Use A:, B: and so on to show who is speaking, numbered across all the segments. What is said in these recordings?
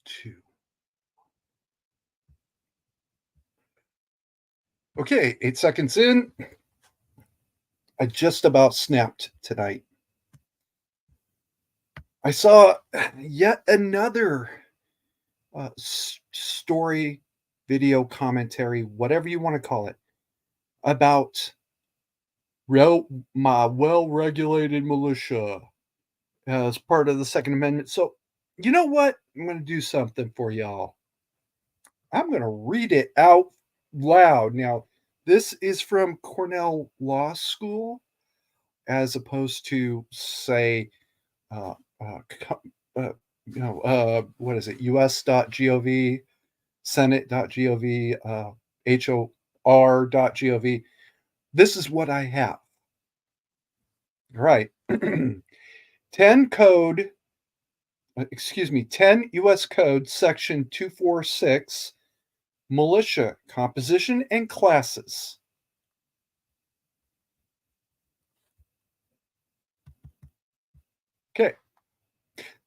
A: Two. Okay, 8 seconds in. I just about snapped tonight. I saw yet another story, video commentary, whatever you want to call it, about my well-regulated militia as part of the Second Amendment. So, you know what? I'm going to do something for y'all. I'm going to read it out loud. Now, this is from Cornell Law School, as opposed to, say, uh, uh, co- what is it? us.gov, senate.gov, hor.gov. This is what I have. All right. 10 code, 10 US Code, section 246, militia composition and classes. Okay.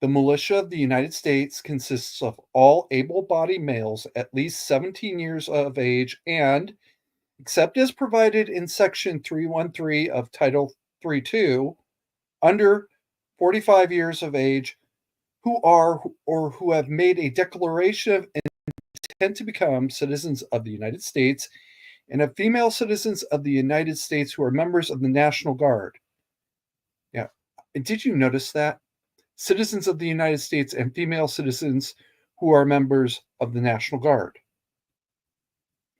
A: The militia of the United States consists of all able bodied males at least 17 years of age and, except as provided in Section 313 of Title 32, under 45 years of age who are or who have made a declaration of intent to become citizens of the United States and of female citizens of the United States who are members of the National Guard. Yeah. Did you notice that? Citizens of the United States and female citizens who are members of the National Guard.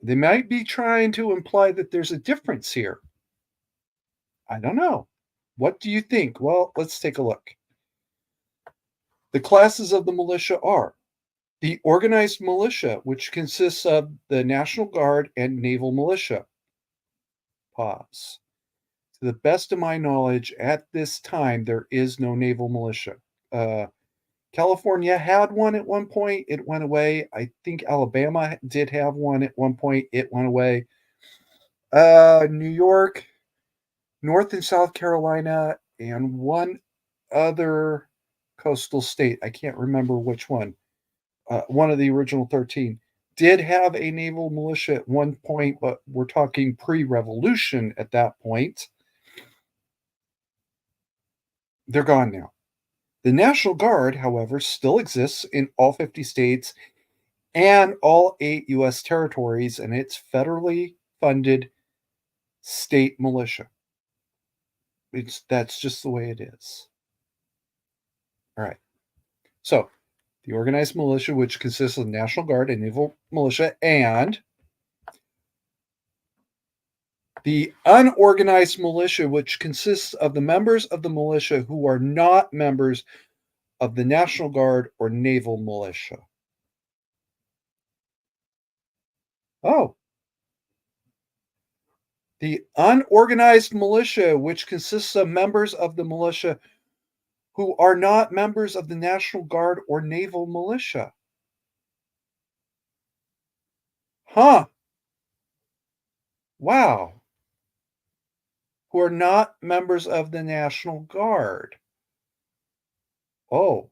A: They might be trying to imply that there's a difference here. I don't know. What do you think? Well, let's take a look. The classes of the militia are the organized militia, which consists of the National Guard and naval militia. Pause. To the best of my knowledge, at this time, there is no naval militia. California had one at one point. It went away. I think Alabama did have one at one point. It went away. New York, North and South Carolina, and one other coastal state. I can't remember which one. One of the original 13 did have a naval militia at one point, but we're talking pre-revolution at that point. They're gone now. The National Guard, however, still exists in all 50 states and all 8 U.S. territories, and it's federally funded state militia. That's just the way it is. All right. So, the organized militia, which consists of the National Guard and naval militia, and the unorganized militia, which consists of the members of the militia who are not members of the National Guard or naval militia. Oh. The unorganized militia, which consists of members of the militia who are not members of the National Guard or naval militia. Huh. Wow. Who are not members of the National Guard. Oh.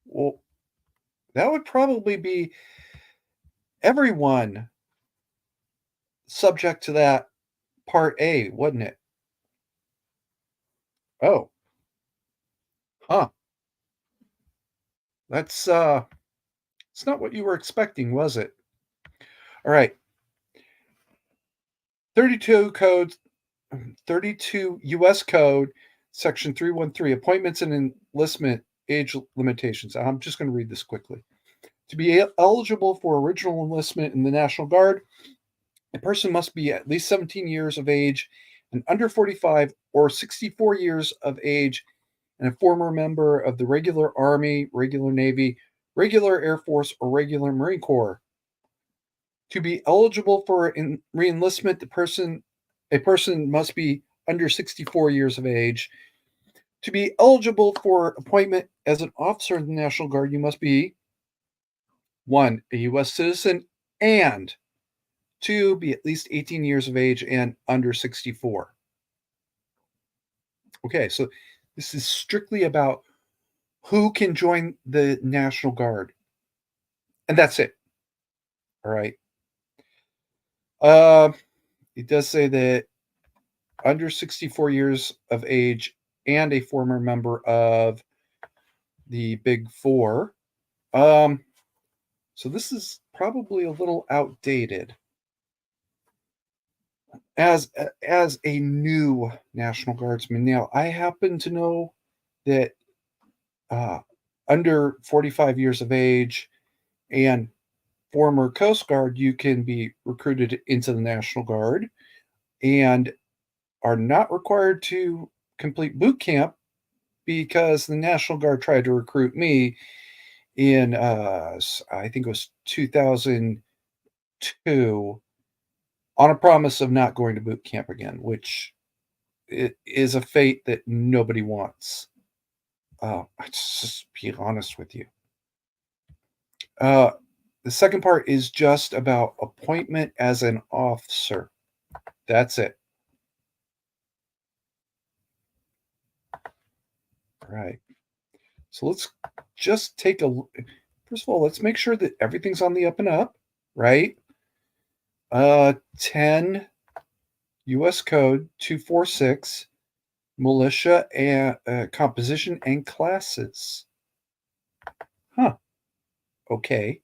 A: Well, that would probably be everyone subject to that Part A, wouldn't it? Oh. Huh. That's it's not what you were expecting, was it? All right. 32 code 32 US Code, Section 313, appointments and enlistment age limitations. I'm just going to read this quickly. To be eligible for original enlistment in the National Guard, a person must be at least 17 years of age and under 45 or 64 years of age and a former member of the regular Army, regular Navy, regular Air Force, or regular Marine Corps. To be eligible for reenlistment, a person must be under 64 years of age. To be eligible for appointment as an officer in the National Guard, you must be 1, a U.S. citizen, and 2, be at least 18 years of age and under 64. Okay, so this is strictly about who can join the National Guard. and that's it. All right. Uh, it does say that under 64 years of age and a former member of the Big Four. Um, so this is probably a little outdated. As a new National Guardsman, now I happen to know that uh, under 45 years of age and former Coast Guard, you can be recruited into the National Guard and are not required to complete boot camp because the National Guard tried to recruit me in I think it was 2002 on a promise of not going to boot camp again, which it is a fate that nobody wants. Let's just be honest with you. Uh, the second part is just about appointment as an officer. That's it. Right. So let's just take a first of all, let's make sure that everything's on the up and up, right? 10 US Code 246 militia and composition and classes. Huh. Okay.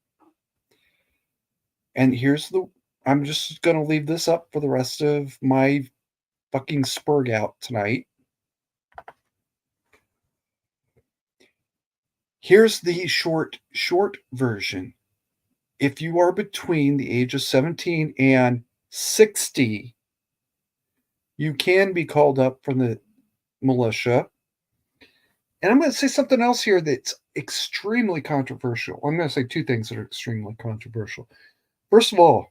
A: And here's the I'm just going to leave this up for the rest of my fucking spurg out tonight. Here's the short version. If you are between the age of 17 and 60, you can be called up from the militia. And I'm going to say something else here that's extremely controversial. I'm going to say two things that are extremely controversial. First of all,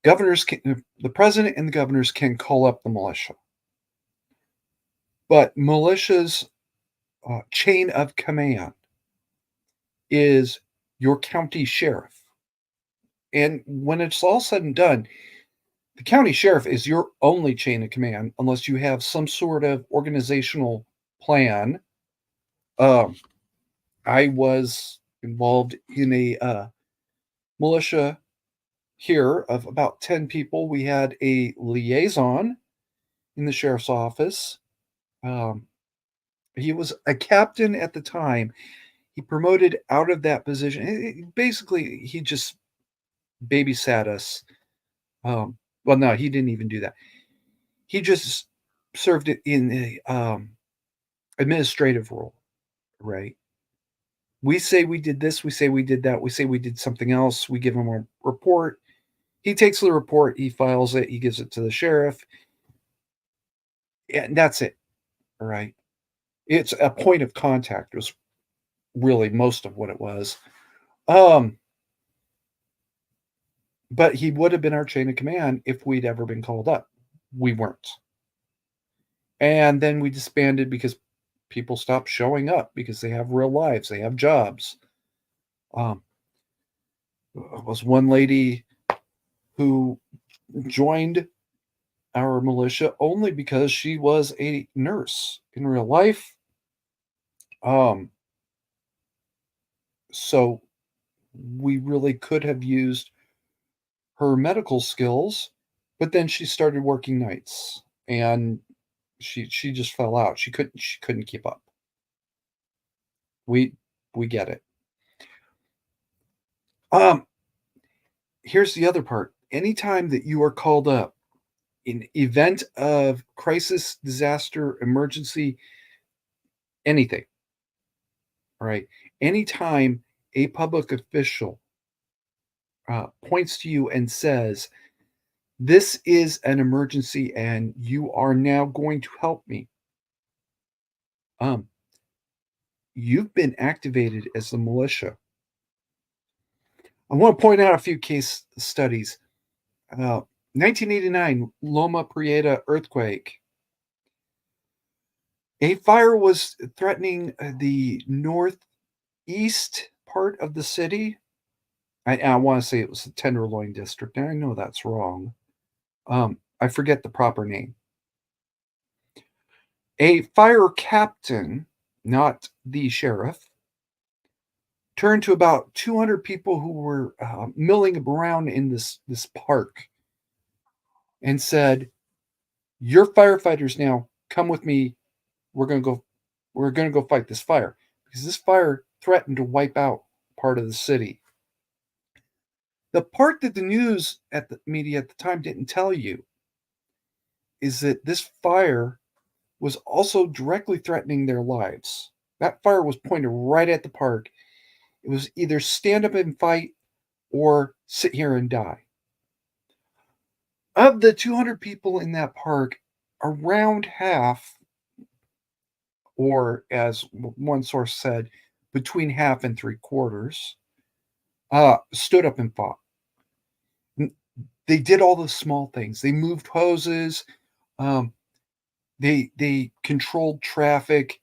A: the president and the governors can call up the militia. But militia's chain of command is your county sheriff. And when it's all said and done, the county sheriff is your only chain of command unless you have some sort of organizational plan. Um, I was involved in a militia here of about 10 people. We had a liaison in the sheriff's office. Um, he was a captain at the time. He promoted out of that position. Basically, he just babysat us. Well, no, he didn't even do that. He just served it in a administrative role, right? We say we did this, we say we did that, we say we did something else, we give him a report. He takes the report, he files it, he gives it to the sheriff, and that's it. All right. It's a point of contact was really most of what it was. Um, but he would have been our chain of command if we'd ever been called up. We weren't. And then we disbanded because people stopped showing up because they have real lives, they have jobs. Um, was one lady who joined our militia only because she was a nurse in real life. Um, so we really could have used her medical skills, but then she started working nights and she just fell out. She couldn't keep up. We we get it. Um, here's the other part. Anytime that you are called up in event of crisis, disaster, emergency, anything, all right? Anytime a public official points to you and says, "This is an emergency and you are now going to help me," um, you've been activated as the militia. I want to point out a few case studies. 1989 Loma Prieta earthquake. A fire was threatening the northeast part of the city. I want to say it was the Tenderloin district, and I know that's wrong. I forget the proper name. A fire captain, not the sheriff, turned to about 200 people who were milling around in this park and said, "You're firefighters now. Come with me. We're gonna go. We're gonna go fight this fire because this fire threatened to wipe out part of the city." The part that the news at the media at the time didn't tell you is that this fire was also directly threatening their lives. That fire was pointed right at the park. It was either stand up and fight or sit here and die. Of the 200 people in that park, around half, or as one source said, between half and three quarters, stood up and fought. They did all the small things. They moved hoses. Um, they controlled traffic.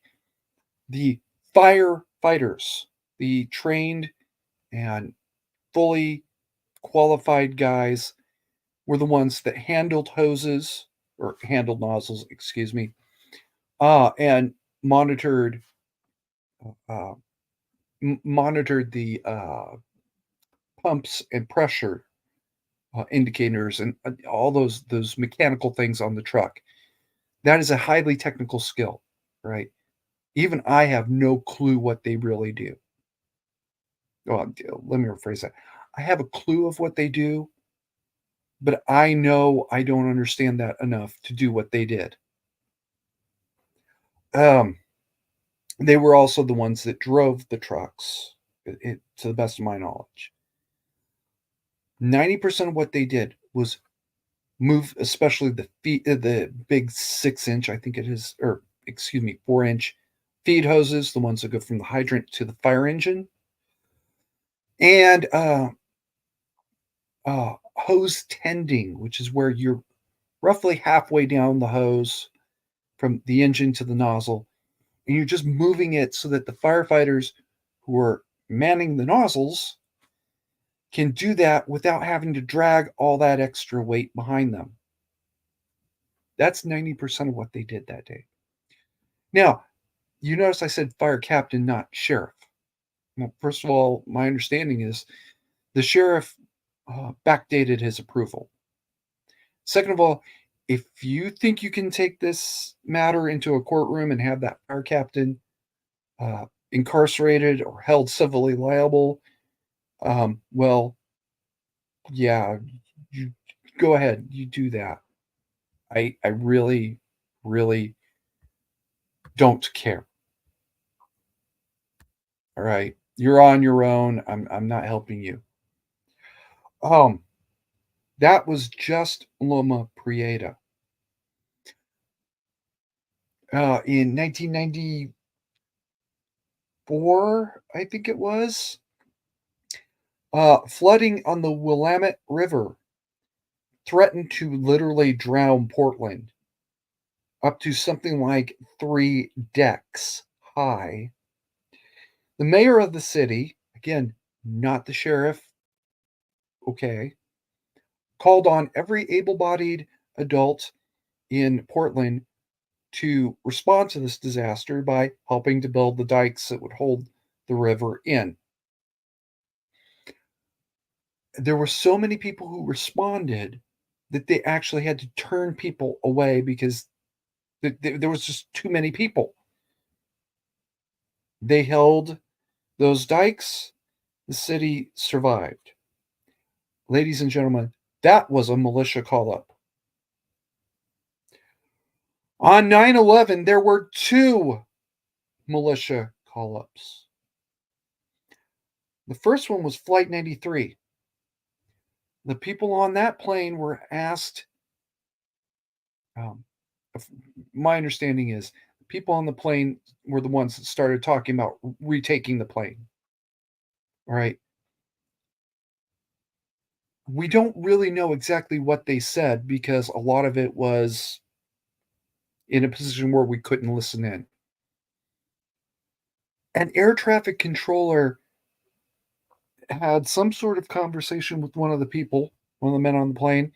A: The firefighters, the trained and fully qualified guys, were the ones that handled hoses or handled nozzles, excuse me, and monitored uh, monitored the pumps and pressure indicators and all those mechanical things on the truck. That is a highly technical skill, right? Even I have no clue what they really do. Well, let me rephrase that. I have a clue of what they do, but I know I don't understand that enough to do what they did. Um, they were also the ones that drove the trucks, to the best of my knowledge. 90% of what they did was move, especially the big 6 inch, I think it is, or excuse me, 4 inch feed hoses, the ones that go from the hydrant to the fire engine, and hose tending, which is where you're roughly halfway down the hose from the engine to the nozzle, and you're just moving it so that the firefighters who are manning the nozzles can do that without having to drag all that extra weight behind them. That's 90% of what they did that day. Now, you notice I said fire captain, not sheriff. Well, first of all, my understanding is the sheriff backdated his approval. Second of all, if you think you can take this matter into a courtroom and have that fire captain incarcerated or held civilly liable, well, yeah, you go ahead, you do that. I really, really don't care. All right, you're on your own. I'm not helping you. Um, that was just Loma Prieta. In 1994, I think it was, flooding on the Willamette River threatened to literally drown Portland up to something like 3 decks high. The mayor of the city, again, not the sheriff, okay, called on every able bodied adult in Portland to respond to this disaster by helping to build the dikes that would hold the river in. There were so many people who responded that they actually had to turn people away because there was just too many people. They held those dikes, the city survived. Ladies and gentlemen, that was a militia call up. On 9/11, there were two militia call ups. The first one was Flight 93. The people on that plane were asked, um, my understanding is, people on the plane were the ones that started talking about retaking the plane. All right. We don't really know exactly what they said because a lot of it was in a position where we couldn't listen in. An air traffic controller had some sort of conversation with one of the people, one of the men on the plane,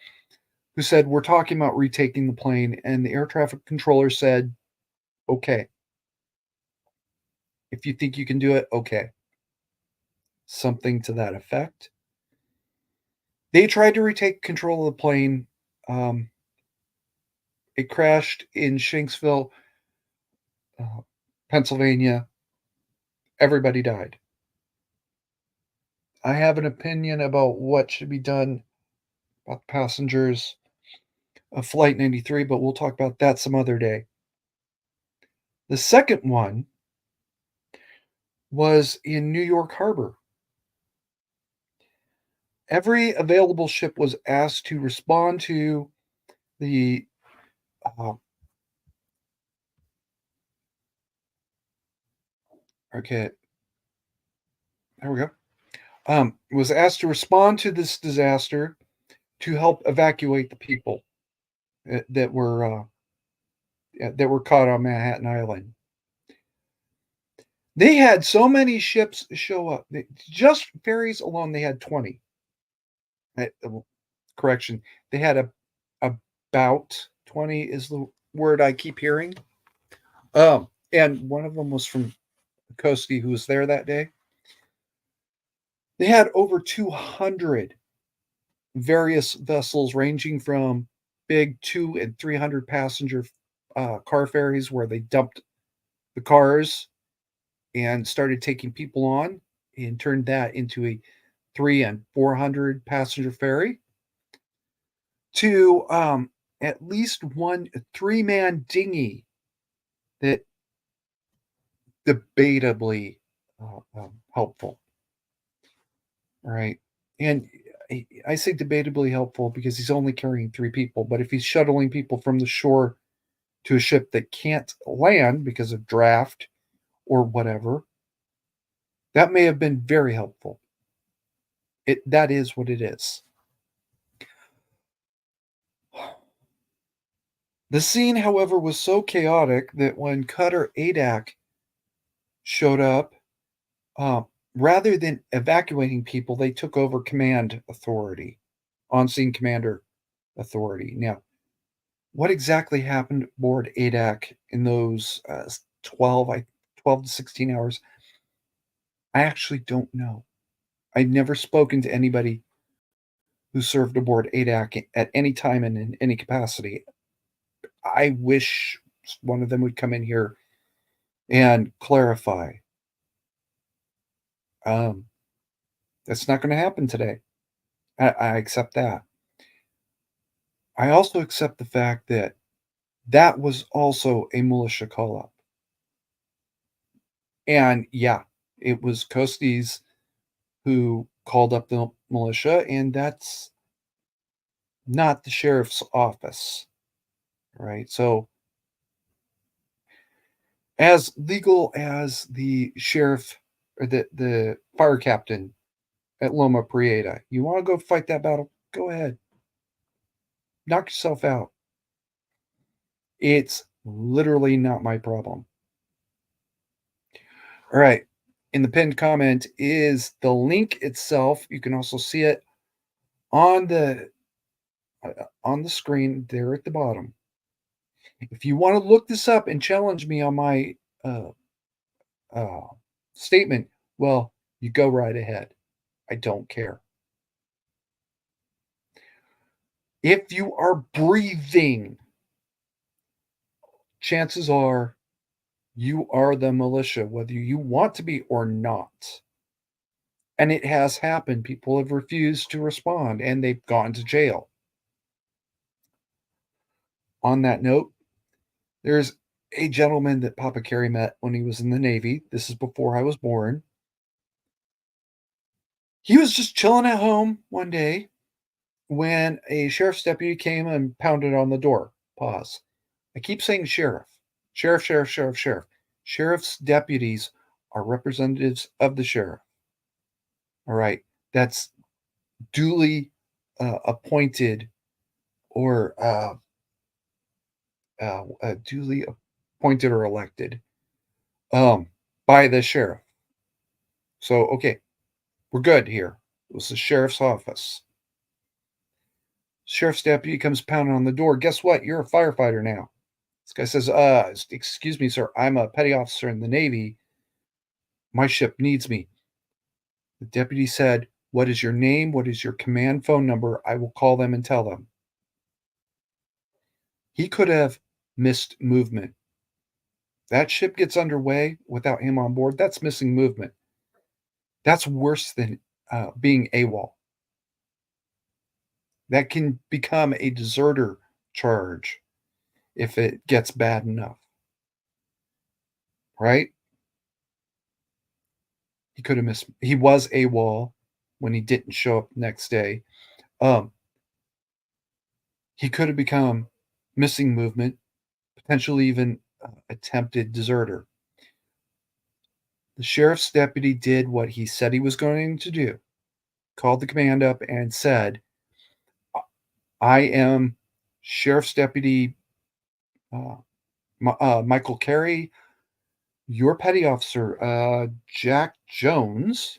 A: who said, "We're talking about retaking the plane." And the air traffic controller said, "Okay. If you think you can do it, okay." something to that effect. They tried to retake control of the plane. Um, it crashed in Shanksville, uh, Pennsylvania. Everybody died. I have an opinion about what should be done about the passengers of Flight 93, but we'll talk about that some other day. The second one was in New York Harbor. Every available ship was asked to respond to the uh, okay, there we go. Was asked to respond to this disaster to help evacuate the people that were caught on Manhattan Island. They had so many ships show up. Just ferries alone, they had 20. Well, correction, they had about 20 is the word I keep hearing. And one of them was from Koski, who was there that day. They had over 200 various vessels ranging from big 2 and 300 passenger car ferries where they dumped the cars and started taking people on and turned that into a 300 and 400 passenger ferry to at least one 3-man dinghy that debatably helpful. All right. And I say debatably helpful because he's only carrying 3 people. But if he's shuttling people from the shore to a ship that can't land because of draft or whatever, that may have been very helpful. That is what it is. The scene, however, was so chaotic that when Cutter Adak showed up, uh, rather than evacuating people, they took over command authority, on scene commander authority. Now, what exactly happened aboard ADAC in those 12 to 16 hours? I actually don't know. I've never spoken to anybody who served aboard ADAC at any time and in any capacity. I wish one of them would come in here and clarify. Um, that's not going to happen today. I accept that. I also accept the fact that that was also a militia call up. And yeah, it was Costes who called up the militia, and that's not the sheriff's office, right? So, as legal as the sheriff or the fire captain at Loma Prieta, you want to go fight that battle? Go ahead, knock yourself out. It's literally not my problem. All right. In the pinned comment is the link itself. You can also see it on the screen there at the bottom. If you want to look this up and challenge me on my uh, uh, statement, well, you go right ahead. I don't care. If you are breathing, chances are you are the militia, whether you want to be or not. And it has happened. People have refused to respond and they've gone to jail. On that note, there's a gentleman that Papa Carey met when he was in the Navy. This is before I was born. He was just chilling at home one day when a sheriff's deputy came and pounded on the door. Pause. I keep saying sheriff. Sheriff, sheriff, sheriff, sheriff. Sheriff's deputies are representatives of the sheriff. All right. That's duly appointed or duly appointed or elected by the sheriff. So, okay, we're good here. It was the sheriff's office. Sheriff's deputy comes pounding on the door. Guess what? You're a firefighter now. This guy says, excuse me, sir. I'm a petty officer in the Navy. My ship needs me. The deputy said, "What is your name? What is your command phone number? I will call them and tell them." He could have missed movement. That ship gets underway without him on board. That's missing movement. That's worse than being AWOL. That can become a deserter charge if it gets bad enough, right? He could have missed. He was AWOL when he didn't show up the next day. Um, he could have become missing movement, potentially even attempted deserter. The sheriff's deputy did what he said he was going to do, called the command up and said, "I am Sheriff's Deputy uh, Michael Carey. Your petty officer, Jack Jones,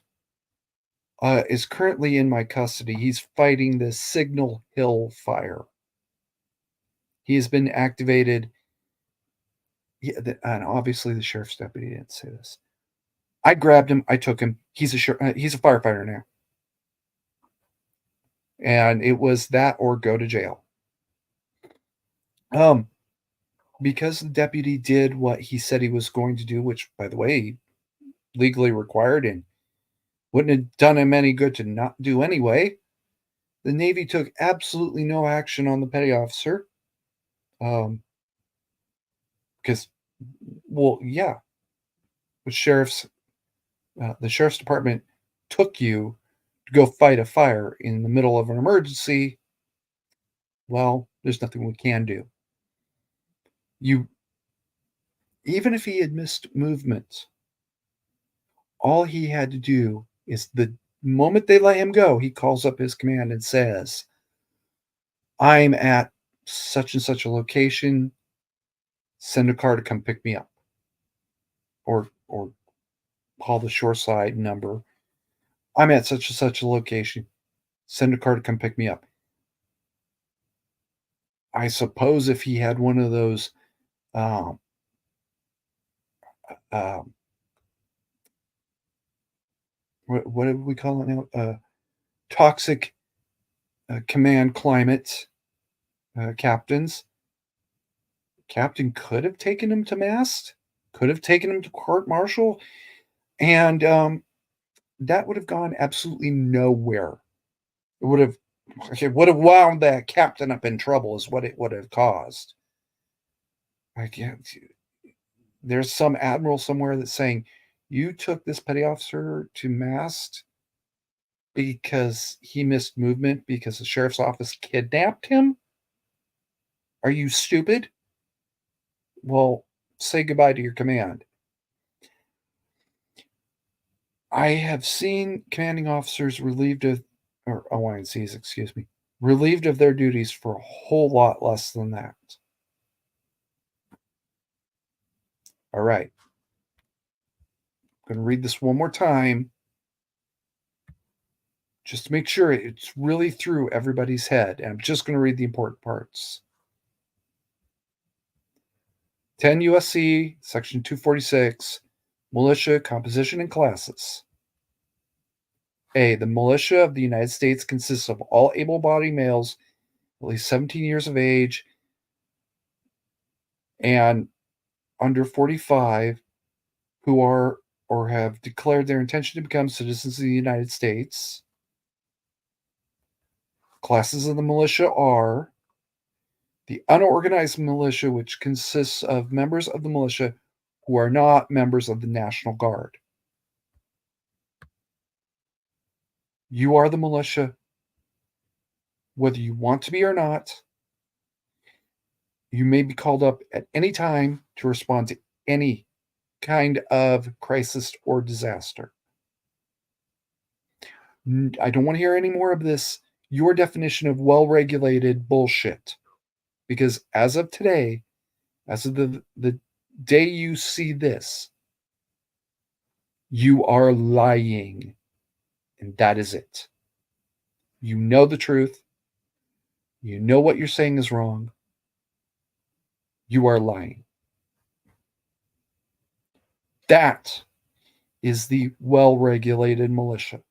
A: is currently in my custody. He's fighting the Signal Hill fire. He has been activated." And obviously, the sheriff's deputy didn't say this. I grabbed him. I took him. He's a firefighter now, and it was that or go to jail. Um, because the deputy did what he said he was going to do, which, by the way, legally required and wouldn't have done him any good to not do anyway. The Navy took absolutely no action on the petty officer. Because, well, yeah, the sheriff's department took you to go fight a fire in the middle of an emergency. Well, there's nothing we can do. You, even if he had missed movements, all he had to do is the moment they let him go, he calls up his command and says, "I'm at such and such a location. Send a car to come pick me up." Or call the shoreside number. "I'm at such and such a location. Send a car to come pick me up." I suppose if he had one of those, um, um, what do we call it now? Toxic command climate captains. Captain could have taken him to mast, could have taken him to court martial, and that would have gone absolutely nowhere. It would have wound that captain up in trouble, is what it would have caused. I can't. There's some admiral somewhere that's saying, "You took this petty officer to mast because he missed movement because the sheriff's office kidnapped him? Are you stupid? Well, say goodbye to your command." I have seen commanding officers relieved of, or OINCs, excuse me, relieved of their duties for a whole lot less than that. All right. I'm going to read this one more time just to make sure it's really through everybody's head. And I'm just going to read the important parts. 10 USC, Section 246, Militia, Composition, and Classes. A. The militia of the United States consists of all able-bodied males at least 17 years of age and under 45 who are or have declared their intention to become citizens of the United States. Classes of the militia are the unorganized militia, which consists of members of the militia who are not members of the National Guard. You are the militia, whether you want to be or not. You may be called up at any time to respond to any kind of crisis or disaster. I don't want to hear any more of this, your definition of well-regulated bullshit. Because as of today, as of the day you see this, you are lying. And that is it. You know the truth. You know what you're saying is wrong. You are lying. That is the well-regulated militia.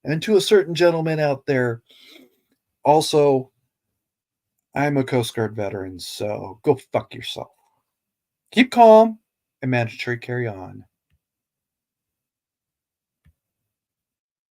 A: And to a certain gentleman out there, also, I'm a Coast Guard veteran, so go fuck yourself. Keep calm and mandatory carry on.